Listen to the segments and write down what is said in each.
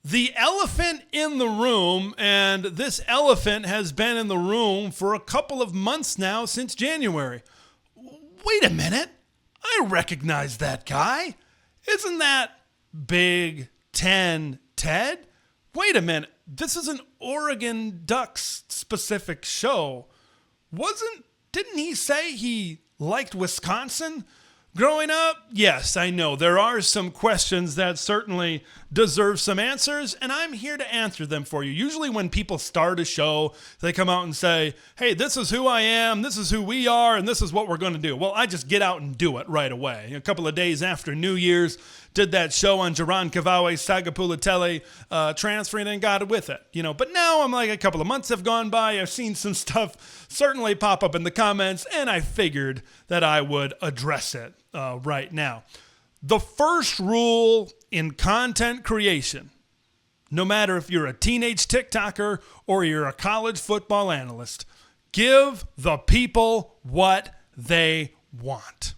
The elephant in the room, and this elephant has been in the room for a couple of months now since January. Wait a minute. I recognize that guy. Isn't that Big Ten Ted? Wait a minute. This is an Oregon Ducks specific show. Didn't he say he liked Wisconsin growing up? Yes, I know. There are some questions that certainly deserve some answers, and I'm here to answer them for you. Usually when people start a show, they come out and say, hey, this is who I am, this is who we are, and this is what we're going to do. Well, I just get out and do it right away. A couple of days after New Year's, did that show on Jaran Kavawe, Sagapulatele, transferring and got with it. But now I'm like, a couple of months have gone by. I've seen some stuff certainly pop up in the comments, and I figured that I would address it right now. The first rule in content creation, no matter if you're a teenage TikToker or you're a college football analyst, give the people what they want.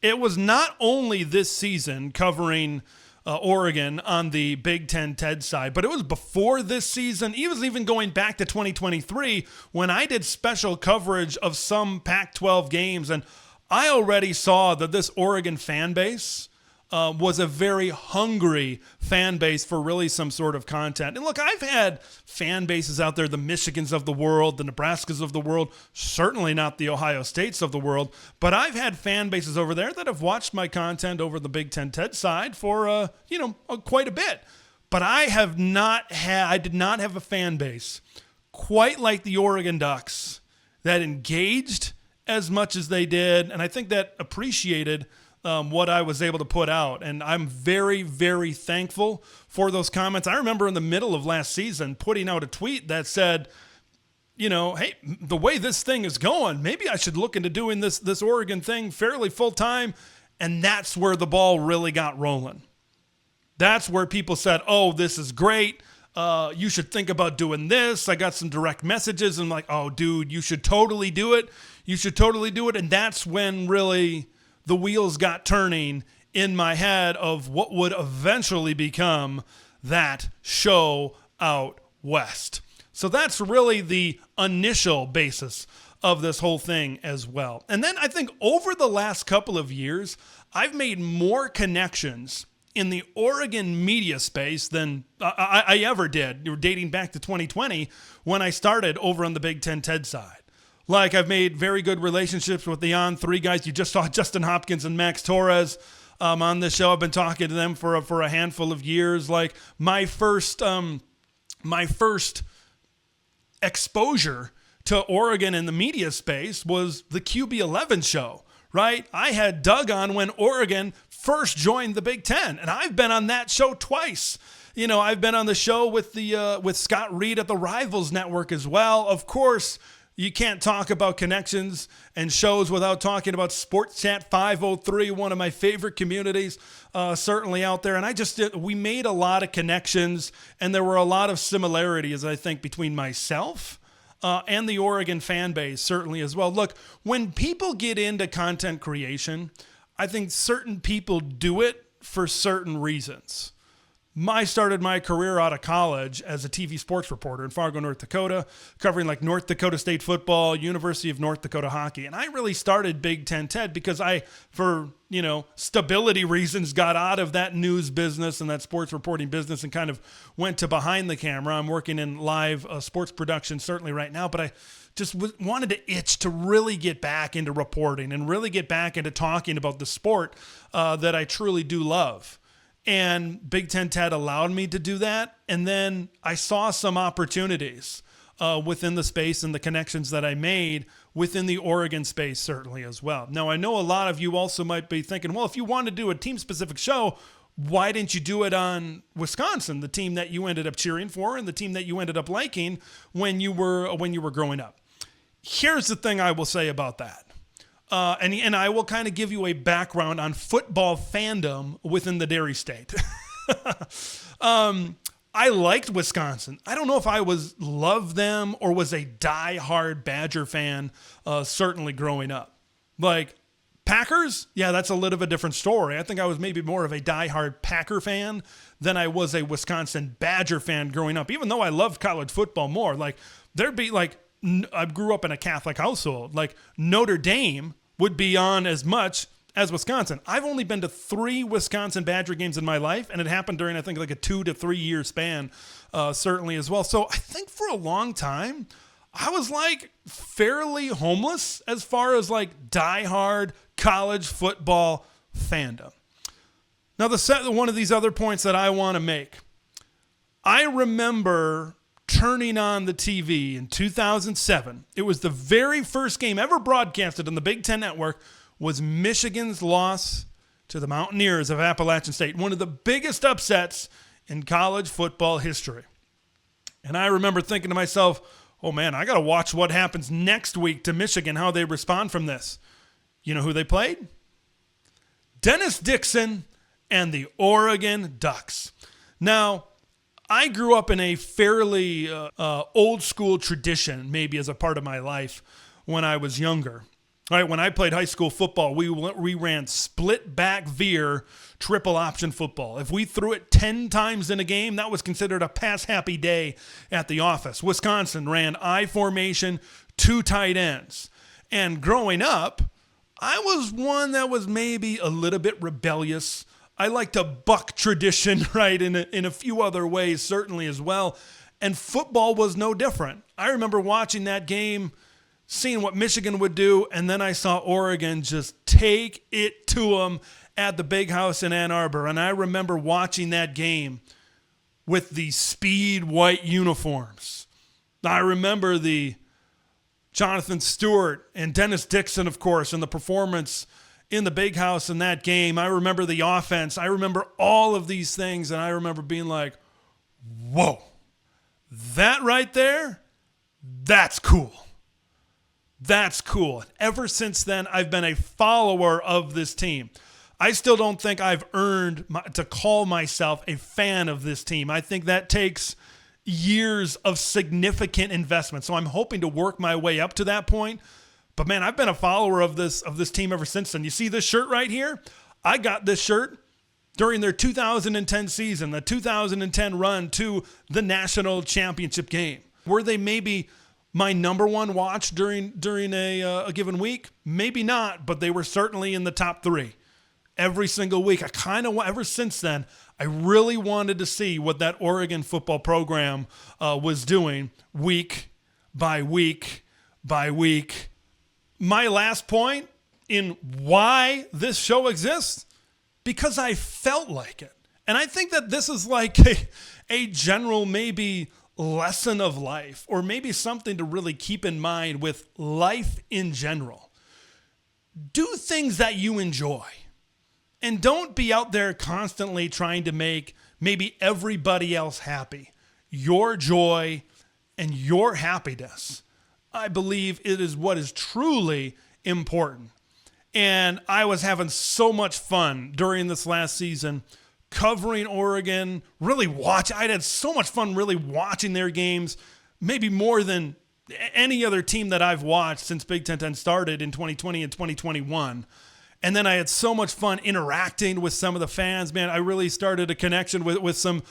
It was not only this season covering Oregon on the Big Ten TED side, but it was before this season. It was even going back to 2023 when I did special coverage of some Pac-12 games, and I already saw that this Oregon fan base was a very hungry fan base for really some sort of content. And look, I've had fan bases out there, the Michigans of the world, the Nebraskas of the world, certainly not the Ohio States of the world, but I've had fan bases over there that have watched my content over the Big Ten TED side for, quite a bit. But I did not have a fan base quite like the Oregon Ducks that engaged as much as they did, and I think that appreciated what I was able to put out. And I'm very, very thankful for those comments. I remember in the middle of last season putting out a tweet that said, hey, the way this thing is going, maybe I should look into doing this Oregon thing fairly full time. And that's where the ball really got rolling. That's where people said, oh, this is great. You should think about doing this. I got some direct messages and I'm like, oh, dude, you should totally do it. You should totally do it. And that's when really the wheels got turning in my head of what would eventually become that show out west. So that's really the initial basis of this whole thing as well. And then I think over the last couple of years, I've made more connections in the Oregon media space than I ever did. You're dating back to 2020 when I started over on the Big Ten TED side. Like, I've made very good relationships with the three guys. You just saw Justin Hopkins and Max Torres on this show. I've been talking to them for a handful of years. Like, my first exposure to Oregon in the media space was the QB11 show, right? I had Doug on when Oregon first joined the Big Ten, and I've been on that show twice. I've been on the show with Scott Reed at the Rivals Network as well. Of course, you can't talk about connections and shows without talking about Sports Chat 503, one of my favorite communities, certainly out there. And we made a lot of connections, and there were a lot of similarities, I think, between myself and the Oregon fan base, certainly as well. Look, when people get into content creation, I think certain people do it for certain reasons. I started my career out of college as a TV sports reporter in Fargo, North Dakota, covering like North Dakota State football, University of North Dakota hockey. And I really started Big Ten TED because I, for, stability reasons, got out of that news business and that sports reporting business and kind of went to behind the camera. I'm working in live sports production certainly right now, but I just wanted to itch to really get back into reporting and really get back into talking about the sport that I truly do love. And Big Ten TED allowed me to do that. And then I saw some opportunities within the space and the connections that I made within the Oregon space certainly as well. Now, I know a lot of you also might be thinking, well, if you want to do a team-specific show, why didn't you do it on Wisconsin, the team that you ended up cheering for and the team that you ended up liking when you were growing up? Here's the thing I will say about that. And I will kind of give you a background on football fandom within the Dairy State. I liked Wisconsin. I don't know if I loved them or was a diehard Badger fan, certainly growing up. Like, Packers, yeah, that's a little bit of a different story. I think I was maybe more of a diehard Packer fan than I was a Wisconsin Badger fan growing up, even though I loved college football more. Like, there'd be like, I grew up in a Catholic household. Like, Notre Dame would be on as much as Wisconsin. I've only been to 3 Wisconsin Badger games in my life, and it happened during, I think, like a 2 to 3 year span, certainly as well. So I think for a long time, I was like fairly homeless as far as like diehard college football fandom. Now, one of these other points that I want to make, I remember turning on the TV in 2007. It was the very first game ever broadcasted on the Big Ten Network, was Michigan's loss to the Mountaineers of Appalachian State, one of the biggest upsets in college football history. And I remember thinking to myself, oh man, I got to watch what happens next week to Michigan, how they respond from this. You know who they played? Dennis Dixon and the Oregon Ducks. Now, I grew up in a fairly old school tradition, maybe as a part of my life when I was younger. All right, when I played high school football, we ran split back veer triple option football. If we threw it 10 times in a game, that was considered a pass happy day at the office. Wisconsin ran I formation, 2 tight ends. And growing up, I was one that was maybe a little bit rebellious. I like to buck tradition, right, in a few other ways, certainly as well. And football was no different. I remember watching that game, seeing what Michigan would do, and then I saw Oregon just take it to them at the Big House in Ann Arbor. And I remember watching that game with the speed white uniforms. I remember the Jonathan Stewart and Dennis Dixon, of course, and the performance in the Big House in that game. I remember the offense. I remember all of these things, and I remember being like, whoa, that right there, that's cool. That's cool. And ever since then, I've been a follower of this team. I still don't think I've earned to call myself a fan of this team. I think that takes years of significant investment. So I'm hoping to work my way up to that point. But man, I've been a follower of this team ever since then. You see this shirt right here? I got this shirt during their 2010 season, the 2010 run to the national championship game. Were they maybe my number one watch during a given week? Maybe not, but they were certainly in the top 3 every single week. Ever since then, I really wanted to see what that Oregon football program was doing week by week by week. My last point in why this show exists, because I felt like it. And I think that this is like a general maybe lesson of life, or maybe something to really keep in mind with life in general. Do things that you enjoy. And don't be out there constantly trying to make maybe everybody else happy. Your joy and your happiness, I believe, it is what is truly important. And I was having so much fun during this last season covering Oregon, I'd had so much fun really watching their games, maybe more than any other team that I've watched since Big Ten 10 started in 2020 and 2021. And then I had so much fun interacting with some of the fans. Man, I really started a connection with some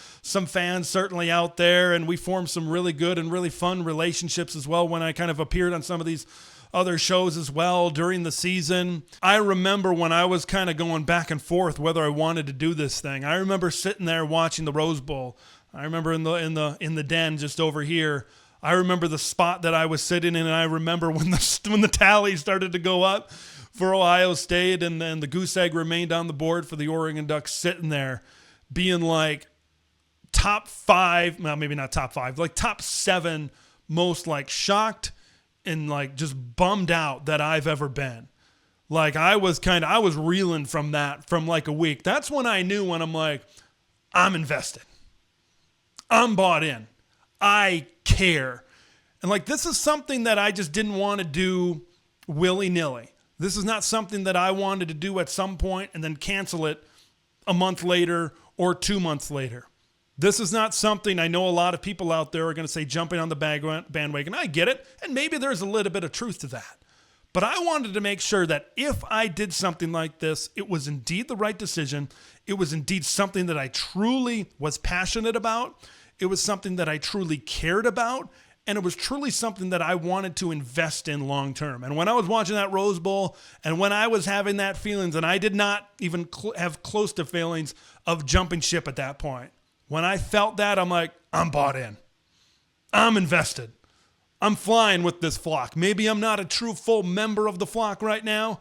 fans certainly out there, and we formed some really good and really fun relationships as well when I kind of appeared on some of these other shows as well during the season. I remember when I was kind of going back and forth whether I wanted to do this thing. I remember sitting there watching the Rose Bowl. I remember in the den just over here. I remember the spot that I was sitting in, and I remember when the tally started to go up for Ohio State, and then the goose egg remained on the board for the Oregon Ducks, sitting there being like top 5, well, maybe not top 5, like top 7 most like shocked and like just bummed out that I've ever been. Like I was reeling from that from like a week. That's when I knew, when I'm like, I'm invested. I'm bought in. I care. And like, this is something that I just didn't want to do willy-nilly. This is not something that I wanted to do at some point and then cancel it a month later or 2 months later. This is not something, I know a lot of people out there are going to say jumping on the bandwagon. I get it. And maybe there's a little bit of truth to that. But I wanted to make sure that if I did something like this, it was indeed the right decision. It was indeed something that I truly was passionate about. It was something that I truly cared about. And it was truly something that I wanted to invest in long term. And when I was watching that Rose Bowl and when I was having that feelings, and I did not even have close to feelings of jumping ship at that point. When I felt that, I'm like, I'm bought in. I'm invested. I'm flying with this flock. Maybe I'm not a true full member of the flock right now,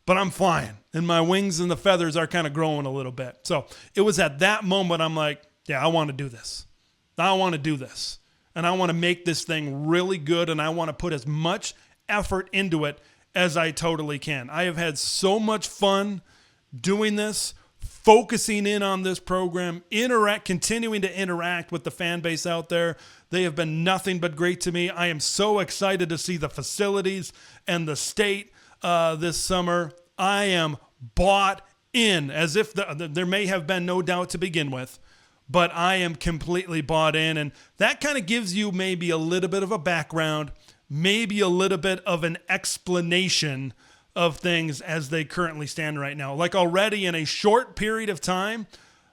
but I'm flying. And my wings and the feathers are kind of growing a little bit. So it was at that moment I'm like, yeah, I want to do this. I want to do this. And I want to make this thing really good, and I want to put as much effort into it as I totally can. I have had so much fun doing this, focusing in on this program, continuing to interact with the fan base out there. They have been nothing but great to me. I am so excited to see the facilities and the state this summer. I am bought in, as if there may have been no doubt to begin with. But I am completely bought in, and that kind of gives you maybe a little bit of a background, maybe a little bit of an explanation of things as they currently stand right now. Like already in a short period of time,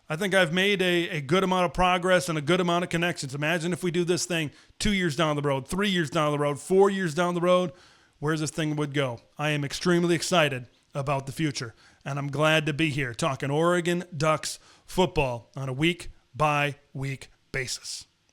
I think I've made a good amount of progress and a good amount of connections. Imagine if we do this thing 2 years down the road, 3 years down the road, 4 years down the road, where's this thing would go. I am extremely excited about the future, and I'm glad to be here talking Oregon Ducks football on a week-by-week basis.